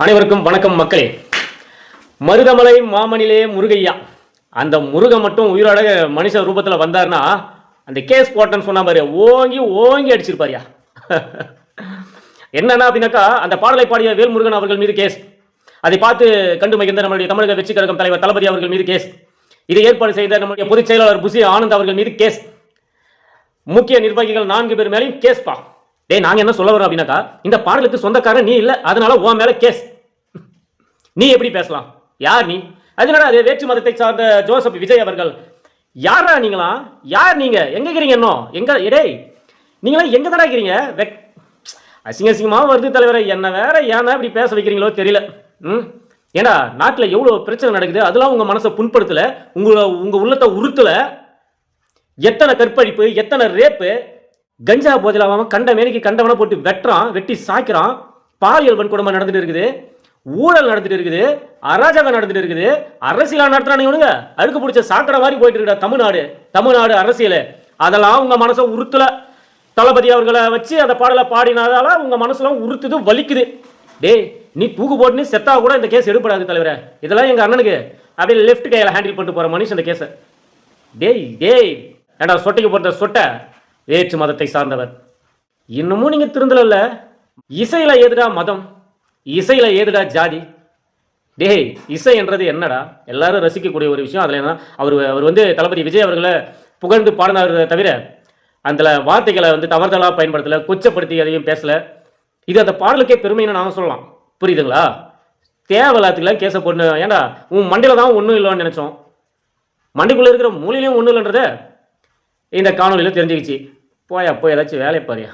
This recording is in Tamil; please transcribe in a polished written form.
அனைவருக்கும் வணக்கம் மக்களே. மருதமலை மாமணிலே முருகையா, அந்த முருகன் மட்டும் உயிரோட மனுஷ ரூபத்தில் வந்தார்னா அந்த கேஸ் போட்டேன்னு சொன்ன மாதிரி ஓங்கி ஓங்கி அடிச்சிருப்பாரியா. என்னன்னா அப்படின்னாக்கா, அந்த பாடலை பாடிய வேல்முருகன் அவர்கள் மீது கேஸ், அதை பார்த்து கண்டு மகிழ்ந்த நம்முடைய தமிழக வெற்றி கழகம் தலைவர் தளபதி அவர்கள் மீது கேஸ், இதை ஏற்பாடு செய்த நம்முடைய பொதுச் செயலாளர் புசி ஆனந்த் அவர்கள் மீது கேஸ், முக்கிய நிர்வாகிகள் 4 பேர் மேலேயும் கேஸ் பா. டேய், நாங்க என்ன சொல்ல வரோம் அப்படின்னாக்கா, இந்த பாடலுக்கு சொந்தக்காரன் நீ இல்ல, அதனால உன் மேல கேஸ். நீ எப்படி பேசலாம்? யார் நீ? அதனால அது வேற்று மதத்தை சார்ந்த ஜோசப் விஜய் அவர்கள், யாரா நீங்களா? யார் நீங்க? எங்க இருக்கிறீங்க? இன்னும் எங்க? டேய், நீங்களா எங்க தானே இருக்கிறீங்க? அசிங்க அசிங்கமா வருது தலைவரை. என்ன வேற ஏன்னா இப்படி பேச வைக்கிறீங்களோ தெரியல. ஏன்னா நாட்டில் எவ்வளவு பிரச்சனை நடக்குது, அதெல்லாம் உங்க மனசை புண்படுத்தல, உங்க உள்ளத்தை உறுத்தல. எத்தனை கற்பழிப்பு, எத்தனை ரேப்பு, கஞ்சா போதில் அவன் கண்ட மேனிக்கு கண்டவனை போட்டு வெட்டுறான், வெட்டி சாய்க்கிறான், பாலியல் வன்கொடுமை நடந்துட்டு இருக்குது, ஊழல் நடந்துட்டு இருக்குது, அராஜகம் நடந்துட்டு இருக்குது, அரசியலா நடத்துறானுங்க. அழுக்கு பிடிச்ச சாக்கடை மாதிரி போயிட்டு இருக்கா தமிழ்நாடு அரசியல். அதெல்லாம் உங்க மனசை உறுத்தல. தளபதி அவர்களை வச்சு அந்த பாடலை பாடினதால உங்க மனசுலாம் உறுத்துது, வலிக்குது. டேய், நீ தூக்கு போட்டுன்னு செத்தா கூட இந்த கேஸ் எடுப்படாது தலைவரை. இதெல்லாம் எங்க அண்ணனுக்கு அப்படியே லெஃப்ட் கையில ஹேண்டில் பண்ணிட்டு போற மனுஷன் இந்த கேஸை. டேய் டேய், ஏண்டா சொட்டைக்கு போட்ட சொட்டை, வேற்று மதத்தை சார்ந்தவர், இன்னமும் நீங்க திருந்தல. இசையில ஏதுடா மதம், இசையில ஏதுடா ஜாதி? டேய், இசை என்றது என்னடா? எல்லாரும் ரசிக்கக்கூடிய ஒரு விஷயம். அதுல என்ன, அவர் தளபதி விஜய் அவர்களை புகழ்ந்து பாடினார் தவிர அந்த வார்த்தைகளை தவறுதலா பயன்படுத்தல, கொச்சப்படுத்தி எதையும் பேசல. இது அந்த பாடலுக்கே பெருமைன்னு நாங்கள் சொல்லலாம். புரியுதுங்களா? தேவையில்லாத்துக்கெல்லாம் கேஸை போட்டு, ஏண்டா உன் மண்டையில தான் ஒன்றும் இல்லைன்னு நினைச்சோம், மண்டைக்குள்ள இருக்கிற மூலையிலையும் ஒன்றும் இல்லைன்றத இந்த காணொலியில் தெரிஞ்சுக்கிச்சு. போய் ஏதாச்சும் வேலையை பாரியா.